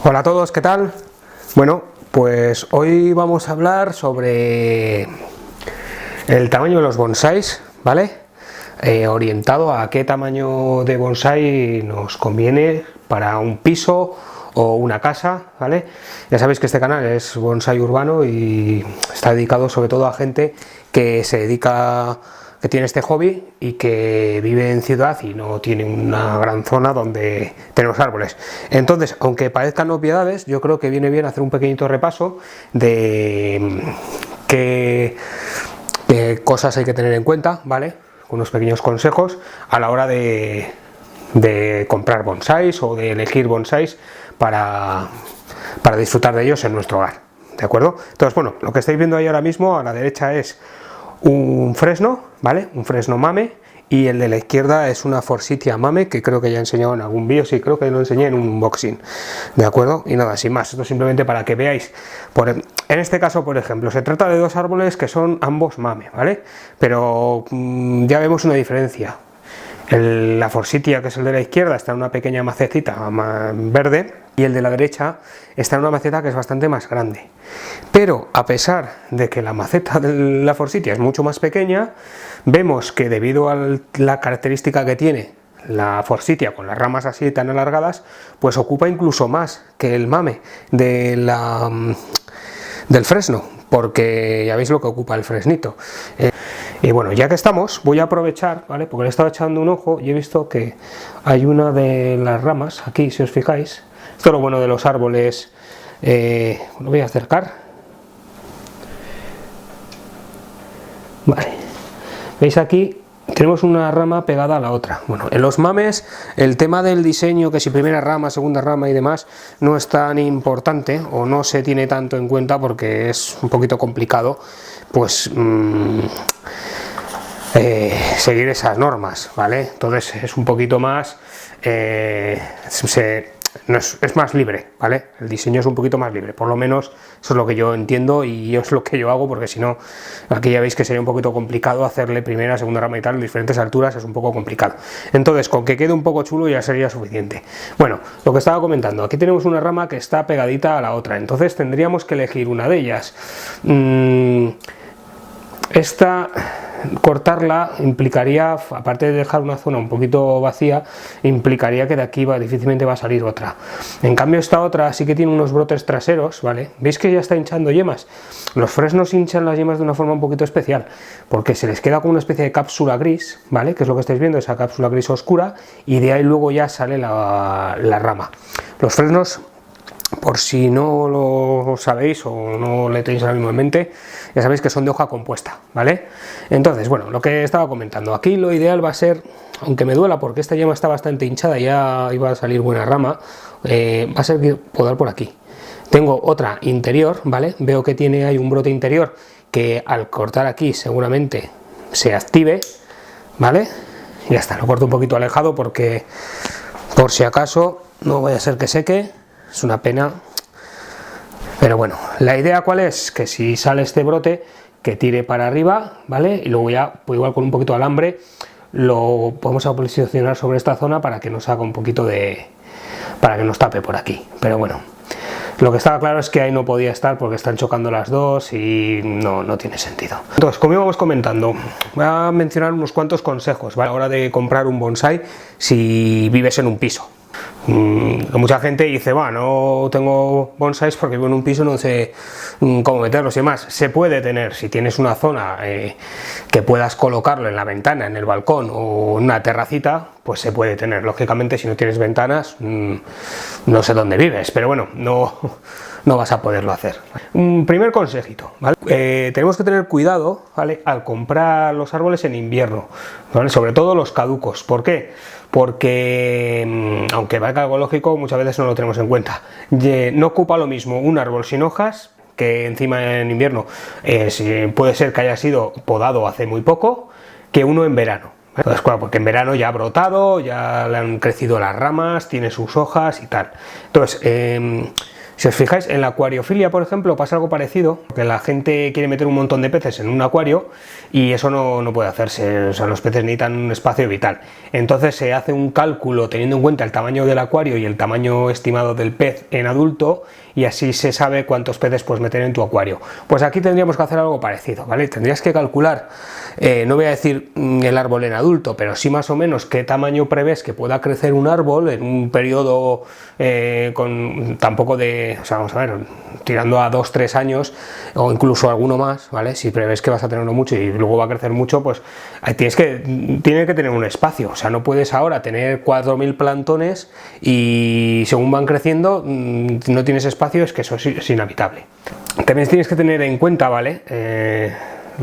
Hola a todos, ¿qué tal? Bueno, pues hoy vamos a hablar sobre el tamaño de los bonsáis, ¿vale? Orientado a qué tamaño de bonsái nos conviene para un piso o una casa, ¿vale? Ya sabéis que este canal es bonsái urbano y está dedicado sobre todo a gente que se dedica, que tiene este hobby y que vive en ciudad y no tiene una gran zona donde tenemos árboles. Entonces, aunque parezcan obviedades, yo creo que viene bien hacer un pequeñito repaso de qué cosas hay que tener en cuenta, ¿vale? Unos pequeños consejos a la hora de comprar bonsáis o de elegir bonsáis para disfrutar de ellos en nuestro hogar, ¿de acuerdo? Entonces, bueno, lo que estáis viendo ahí ahora mismo a la derecha es un fresno, ¿vale? Un fresno mame, y el de la izquierda es una Forsythia mame, que creo que ya he enseñado en algún vídeo, sí, creo que lo enseñé en un unboxing, ¿de acuerdo? Y nada, sin más, esto simplemente para que veáis, en este caso, por ejemplo, se trata de dos árboles que son ambos mame, ¿vale? Pero ya vemos una diferencia. La Forsythia, que es el de la izquierda, está en una pequeña macetita verde, y el de la derecha está en una maceta que es bastante más grande. Pero a pesar de que la maceta de la Forsythia es mucho más pequeña, vemos que debido a la característica que tiene la Forsythia con las ramas así tan alargadas, pues ocupa incluso más que el mame del fresno, porque ya veis lo que ocupa el fresnito. Y bueno, ya que estamos, voy a aprovechar, ¿vale? Porque le he estado echando un ojo y he visto que hay una de las ramas, aquí si os fijáis, esto es lo bueno de los árboles, lo voy a acercar, vale, veis aquí, tenemos una rama pegada a la otra. Bueno, en los mames el tema del diseño, que si primera rama, segunda rama y demás, no es tan importante o no se tiene tanto en cuenta porque es un poquito complicado, pues seguir esas normas, ¿vale? Entonces es un poquito más, es más libre, ¿vale? El diseño es un poquito más libre, por lo menos eso es lo que yo entiendo y es lo que yo hago, porque si no, aquí ya veis que sería un poquito complicado hacerle primera, segunda rama y tal, en diferentes alturas es un poco complicado. Entonces, con que quede un poco chulo ya sería suficiente. Bueno, lo que estaba comentando, aquí tenemos una rama que está pegadita a la otra, entonces tendríamos que elegir una de ellas. Cortarla implicaría, aparte de dejar una zona un poquito vacía, implicaría que de aquí difícilmente va a salir otra. En cambio esta otra sí que tiene unos brotes traseros, ¿vale? ¿Veis que ya está hinchando yemas? Los fresnos hinchan las yemas de una forma un poquito especial, porque se les queda como una especie de cápsula gris, ¿vale? Que es lo que estáis viendo, esa cápsula gris oscura, y de ahí luego ya sale la rama. Los fresnos, por si no lo sabéis o no le tenéis ahora mismo en mente, ya sabéis que son de hoja compuesta, ¿vale? Entonces, bueno, lo que estaba comentando, aquí lo ideal va a ser, aunque me duela porque esta yema está bastante hinchada, ya iba a salir buena rama, va a ser podar por aquí. Tengo otra interior, ¿vale? Veo que tiene ahí un brote interior que al cortar aquí seguramente se active, ¿vale? Y ya está, lo corto un poquito alejado porque por si acaso no vaya a ser que seque. Es una pena, pero bueno, la idea cuál es, que si sale este brote, que tire para arriba, ¿vale? Y luego ya, pues igual con un poquito de alambre, lo podemos posicionar sobre esta zona para que nos haga un poquito de, para que nos tape por aquí, pero bueno. Lo que estaba claro es que ahí no podía estar porque están chocando las dos y no tiene sentido. Entonces, como íbamos comentando, voy a mencionar unos cuantos consejos, ¿vale? A la hora de comprar un bonsái si vives en un piso. Mucha gente dice, no tengo bonsáis porque vivo en un piso, no sé cómo meterlos y demás. Se puede tener, si tienes una zona que puedas colocarlo en la ventana, en el balcón o en una terracita, pues se puede tener. Lógicamente, si no tienes ventanas, no sé dónde vives, pero bueno, no vas a poderlo hacer. Un primer consejito, ¿vale? Tenemos que tener cuidado, ¿vale? Al comprar los árboles en invierno, ¿vale? Sobre todo los caducos. ¿Por qué? Porque, aunque parezca algo lógico, muchas veces no lo tenemos en cuenta. No ocupa lo mismo un árbol sin hojas, que encima en invierno puede ser que haya sido podado hace muy poco, que uno en verano. Entonces, claro, porque en verano ya ha brotado, ya le han crecido las ramas, tiene sus hojas y tal. Entonces, Si os fijáis, en la acuariofilia, por ejemplo, pasa algo parecido, que la gente quiere meter un montón de peces en un acuario y eso no puede hacerse, o sea, los peces necesitan un espacio vital. Entonces se hace un cálculo teniendo en cuenta el tamaño del acuario y el tamaño estimado del pez en adulto, y así se sabe cuántos peces puedes meter en tu acuario. Pues aquí tendríamos que hacer algo parecido, ¿vale? Tendrías que calcular, no voy a decir el árbol en adulto, pero sí más o menos qué tamaño prevés que pueda crecer un árbol en un periodo con tampoco de, o sea, vamos a ver, tirando a 2-3 años o incluso alguno más, ¿vale? Si prevés que vas a tenerlo mucho y luego va a crecer mucho, pues tienes que tener un espacio, o sea, no puedes ahora tener 4.000 plantones y según van creciendo no tienes espacio, es que eso es inhabitable. También tienes que tener en cuenta, ¿vale?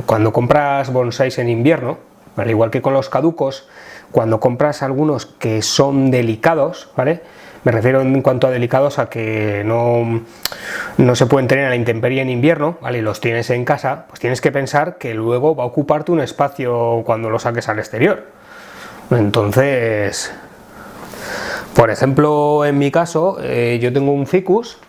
Cuando compras bonsáis en invierno, ¿vale? Igual que con los caducos, cuando compras algunos que son delicados, ¿vale? Me refiero en cuanto a delicados a que no se pueden tener a la intemperie en invierno, ¿vale? Y los tienes en casa, pues tienes que pensar que luego va a ocuparte un espacio cuando lo saques al exterior. Entonces, por ejemplo, en mi caso, yo tengo un ficus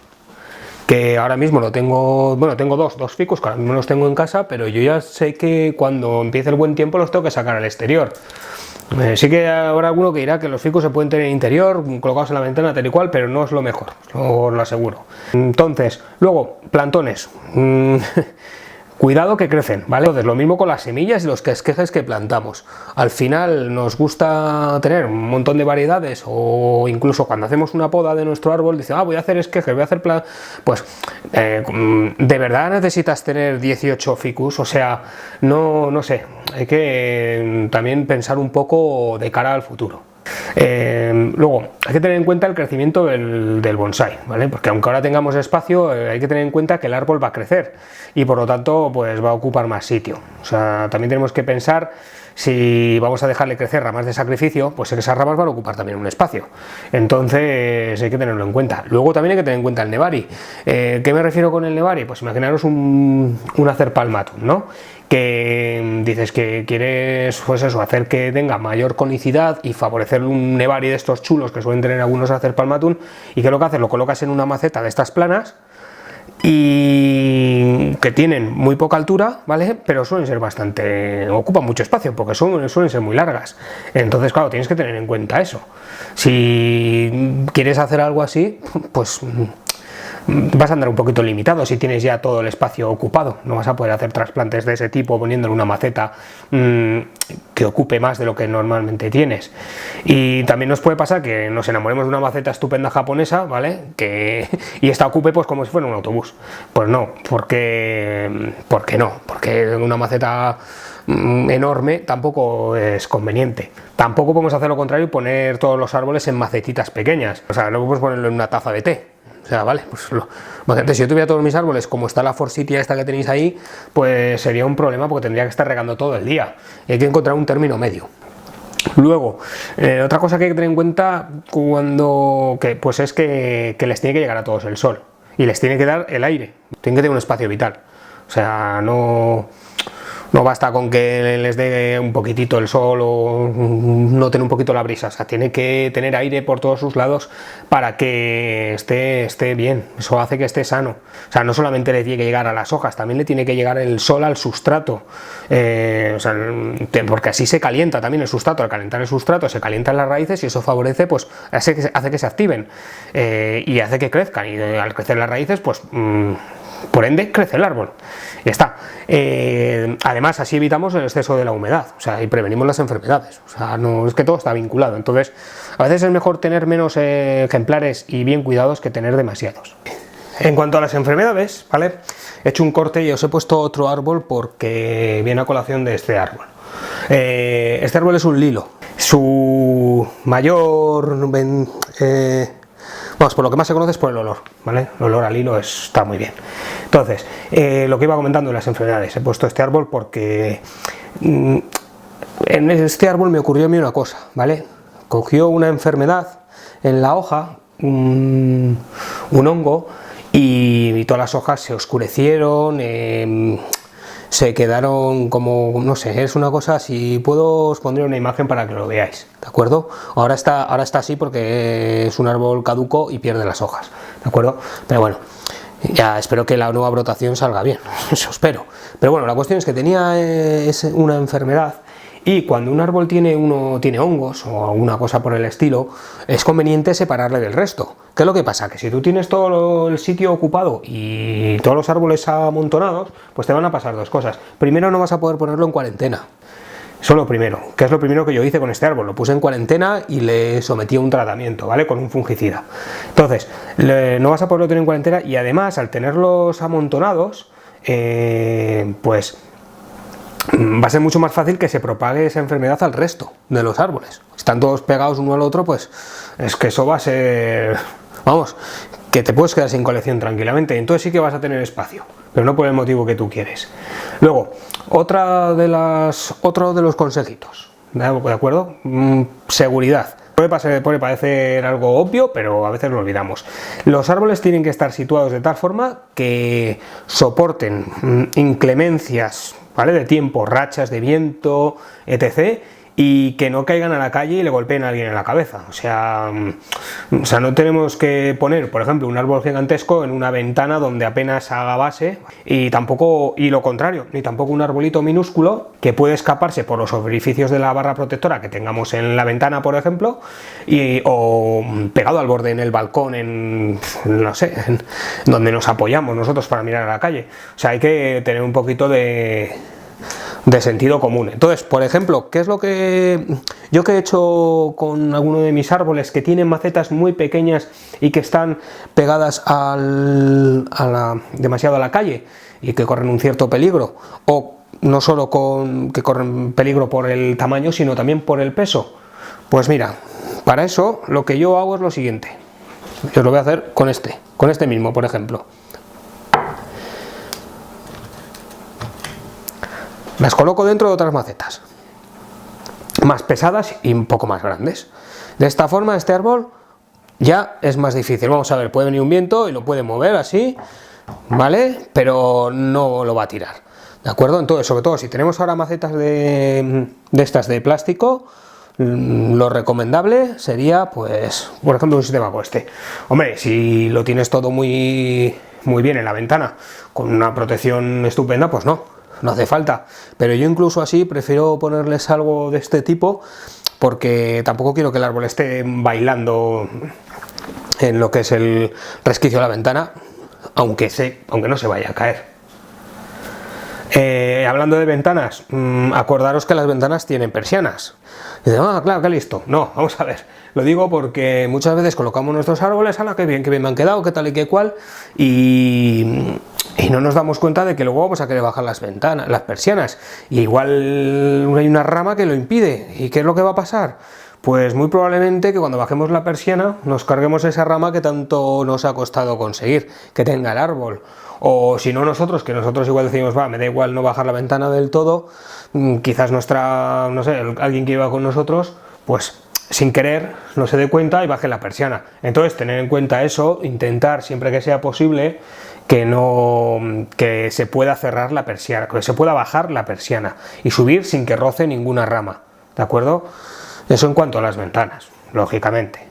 que ahora mismo lo tengo, bueno, tengo dos ficus que ahora mismo los tengo en casa, pero yo ya sé que cuando empiece el buen tiempo los tengo que sacar al exterior. Sí que habrá alguno que dirá que los ficus se pueden tener en interior, colocados en la ventana tal y cual, pero no es lo mejor, os lo aseguro. Entonces, luego, plantones. Cuidado que crecen, ¿vale? Entonces, lo mismo con las semillas y los esquejes que plantamos. Al final nos gusta tener un montón de variedades, o incluso cuando hacemos una poda de nuestro árbol, dice, voy a hacer esquejes, voy a hacer pues, ¿de verdad necesitas tener 18 ficus? O sea, no sé, hay que también pensar un poco de cara al futuro. Luego, hay que tener en cuenta el crecimiento del bonsái, ¿vale? Porque aunque ahora tengamos espacio, hay que tener en cuenta que el árbol va a crecer y por lo tanto pues va a ocupar más sitio. O sea, también tenemos que pensar si vamos a dejarle crecer ramas de sacrificio, pues esas ramas van a ocupar también un espacio. Entonces hay que tenerlo en cuenta. Luego también hay que tener en cuenta el nevari. ¿Qué me refiero con el nevari? Pues imaginaros un acer palmatum, ¿no? Que dices que quieres, pues eso, hacer que tenga mayor conicidad y favorecer un nevari de estos chulos que suelen tener algunos acer palmatum, y que lo que haces, lo colocas en una maceta de estas planas y que tienen muy poca altura, ¿vale? Pero suelen ser ocupan mucho espacio porque suelen ser muy largas. Entonces, claro, tienes que tener en cuenta eso. Si quieres hacer algo así, pues vas a andar un poquito limitado si tienes ya todo el espacio ocupado. No vas a poder hacer trasplantes de ese tipo poniéndole una maceta que ocupe más de lo que normalmente tienes. Y también nos puede pasar que nos enamoremos de una maceta estupenda japonesa, ¿vale? Y esta ocupe pues como si fuera un autobús. Pues no, porque no, porque una maceta enorme tampoco es conveniente. Tampoco podemos hacer lo contrario y poner todos los árboles en macetitas pequeñas. O sea, luego podemos ponerlo en una taza de té. O sea, vale, pues si yo tuviera todos mis árboles como está la forsythia esta que tenéis ahí, pues sería un problema porque tendría que estar regando todo el día. Hay que encontrar un término medio. Luego, otra cosa que hay que tener en cuenta pues es que les tiene que llegar a todos el sol y les tiene que dar el aire, tienen que tener un espacio vital. O sea, no basta con que les dé un poquitito el sol o noten un poquito la brisa, o sea, tiene que tener aire por todos sus lados para que esté bien, eso hace que esté sano. O sea, no solamente le tiene que llegar a las hojas, también le tiene que llegar el sol al sustrato, o sea, porque así se calienta también el sustrato. Al calentar el sustrato se calientan las raíces y eso favorece, pues hace que se activen y hace que crezcan, y al crecer las raíces, pues por ende crece el árbol. Ya está. Además, así evitamos el exceso de la humedad, o sea, y prevenimos las enfermedades. O sea, no es que todo está vinculado. Entonces, a veces es mejor tener menos ejemplares y bien cuidados que tener demasiados. En cuanto a las enfermedades, ¿vale? He hecho un corte y os he puesto otro árbol porque viene a colación de este árbol. Este árbol es un lilo. Su mayor vamos, por lo que más se conoce es por el olor, ¿vale? El olor al hilo está muy bien. Entonces, lo que iba comentando de las enfermedades, he puesto este árbol porque en este árbol me ocurrió a mí una cosa, ¿vale? Cogió una enfermedad en la hoja, un hongo, y todas las hojas se oscurecieron, se quedaron como, no sé, es una cosa, si puedo os pondré una imagen para que lo veáis, ¿de acuerdo? Ahora está así porque es un árbol caduco y pierde las hojas, ¿de acuerdo? Pero bueno, ya espero que la nueva brotación salga bien, eso espero. Pero bueno, la cuestión es que tenía una enfermedad, y cuando un árbol tiene hongos o alguna cosa por el estilo, es conveniente separarle del resto. ¿Qué es lo que pasa? Que si tú tienes todo el sitio ocupado y todos los árboles amontonados, pues te van a pasar dos cosas. Primero, no vas a poder ponerlo en cuarentena. Eso es lo primero, que es lo primero que yo hice con este árbol. Lo puse en cuarentena y le sometí a un tratamiento, ¿vale? Con un fungicida. Entonces, no vas a poderlo tener en cuarentena, y además, al tenerlos amontonados, pues va a ser mucho más fácil que se propague esa enfermedad al resto de los árboles. Están todos pegados uno al otro, pues es que eso va a ser, vamos, que te puedes quedar sin colección tranquilamente. Entonces sí que vas a tener espacio, pero no por el motivo que tú quieres. Luego, otro de los consejitos, ¿de acuerdo? Seguridad. Puede parecer algo obvio, pero a veces lo olvidamos. Los árboles tienen que estar situados de tal forma que soporten inclemencias, ¿vale?, de tiempo, rachas de viento, etc., y que no caigan a la calle y le golpeen a alguien en la cabeza. O sea, no tenemos que poner, por ejemplo, un árbol gigantesco en una ventana donde apenas haga base, y lo contrario, ni tampoco un arbolito minúsculo que puede escaparse por los orificios de la barra protectora que tengamos en la ventana, por ejemplo, o pegado al borde en el balcón, no sé, donde nos apoyamos nosotros para mirar a la calle. O sea, hay que tener un poquito de sentido común. Entonces, por ejemplo, ¿qué es lo que yo he hecho con alguno de mis árboles que tienen macetas muy pequeñas y que están pegadas demasiado a la calle y que corren un cierto peligro, o no solo que corren peligro por el tamaño, sino también por el peso? Pues mira, para eso lo que yo hago es lo siguiente. Yo lo voy a hacer con este mismo, por ejemplo. Las coloco dentro de otras macetas más pesadas y un poco más grandes. De esta forma, este árbol ya es más difícil. Vamos a ver, puede venir un viento y lo puede mover así, ¿vale? Pero no lo va a tirar, ¿de acuerdo? Entonces, sobre todo si tenemos ahora macetas de estas de plástico, lo recomendable sería, pues, por ejemplo, un sistema como este. Hombre, si lo tienes todo muy bien en la ventana, con una protección estupenda, pues no hace falta, pero yo incluso así prefiero ponerles algo de este tipo, porque tampoco quiero que el árbol esté bailando en lo que es el resquicio de la ventana, aunque no se vaya a caer. Hablando de ventanas, acordaros que las ventanas tienen persianas. Y dicen, claro, que listo. No, vamos a ver, lo digo porque muchas veces colocamos nuestros árboles, ¡hala, qué bien me han quedado, qué tal y qué cual! Y no nos damos cuenta de que luego vamos a querer bajar las persianas, y igual hay una rama que lo impide. ¿Y qué es lo que va a pasar? Pues muy probablemente que cuando bajemos la persiana nos carguemos esa rama que tanto nos ha costado conseguir que tenga el árbol. O si no, que nosotros igual decimos, me da igual no bajar la ventana del todo, quizás alguien que iba con nosotros, pues sin querer no se dé cuenta y baje la persiana. Entonces, tener en cuenta eso, intentar siempre que sea posible que se pueda cerrar la persiana, que se pueda bajar la persiana y subir sin que roce ninguna rama, ¿de acuerdo? Eso en cuanto a las ventanas, lógicamente.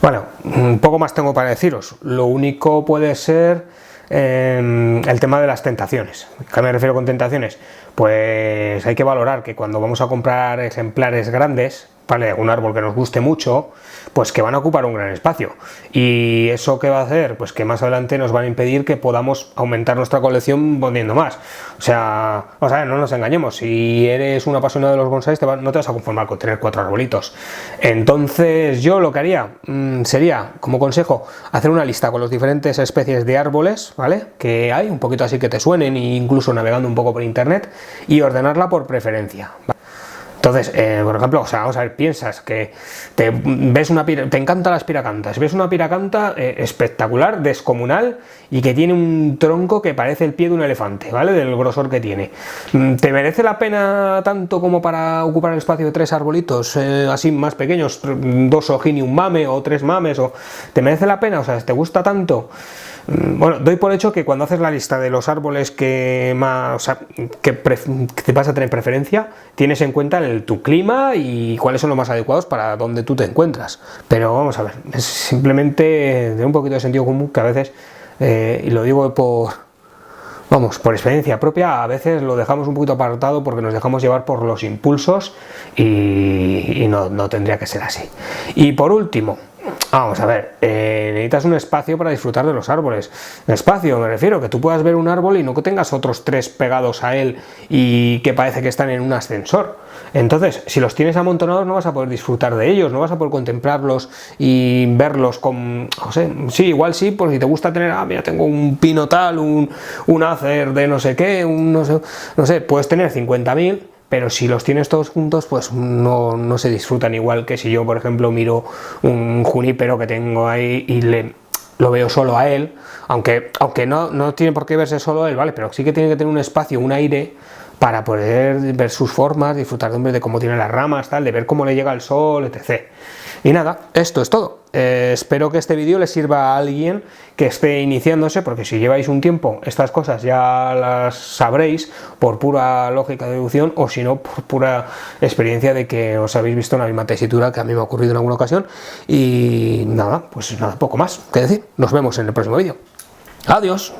Bueno, un poco más tengo para deciros. Lo único puede ser el tema de las tentaciones. ¿A qué me refiero con tentaciones? Pues hay que valorar que cuando vamos a comprar ejemplares grandes, ¿vale?, un árbol que nos guste mucho, pues que van a ocupar un gran espacio. ¿Y eso qué va a hacer? Pues que más adelante nos van a impedir que podamos aumentar nuestra colección poniendo más. O sea, vamos a ver, no nos engañemos. Si eres un apasionado de los bonsáis, no te vas a conformar con tener 4 arbolitos. Entonces, yo lo que haría sería, como consejo, hacer una lista con las diferentes especies de árboles, ¿vale?, que hay, un poquito así que te suenen, e incluso navegando un poco por internet, y ordenarla por preferencia, ¿vale? Entonces, por ejemplo, vamos a ver, piensas que te encanta la espiracantas, ves una piracanta espectacular, descomunal, y que tiene un tronco que parece el pie de un elefante, ¿vale?, del grosor que tiene. ¿Te merece la pena tanto como para ocupar el espacio de 3 arbolitos así más pequeños, 2 ojini, un mame o 3 mames? ¿Te merece la pena? O sea, ¿te gusta tanto? Bueno, doy por hecho que cuando haces la lista de los árboles que más, o sea, que te vas a tener preferencia, tienes en cuenta tu clima y cuáles son los más adecuados para donde tú te encuentras. Pero vamos a ver, es simplemente de un poquito de sentido común que a veces, y lo digo por experiencia propia, a veces lo dejamos un poquito apartado porque nos dejamos llevar por los impulsos y no tendría que ser así. Y por último, vamos a ver, necesitas un espacio para disfrutar de los árboles. Espacio, me refiero, que tú puedas ver un árbol y no que tengas otros 3 pegados a él y que parece que están en un ascensor. Entonces, si los tienes amontonados no vas a poder disfrutar de ellos, no vas a poder contemplarlos y verlos con, no sé, sí, igual sí, pues si te gusta tener, mira, tengo un pino tal, un acer de no sé qué, no sé, puedes tener 50.000, pero si los tienes todos juntos, pues no se disfrutan igual que si yo, por ejemplo, miro un junípero que tengo ahí y lo veo solo a él, aunque no tiene por qué verse solo a él, ¿vale? Pero sí que tiene que tener un espacio, un aire, para poder ver sus formas, disfrutar de cómo tiene las ramas, tal, de ver cómo le llega el sol, etc. Y nada, esto es todo. Espero que este vídeo le sirva a alguien que esté iniciándose, porque si lleváis un tiempo, estas cosas ya las sabréis por pura lógica de deducción, o si no, por pura experiencia de que os habéis visto en la misma tesitura que a mí me ha ocurrido en alguna ocasión. Y nada, pues nada, poco más que decir. Nos vemos en el próximo vídeo. Adiós.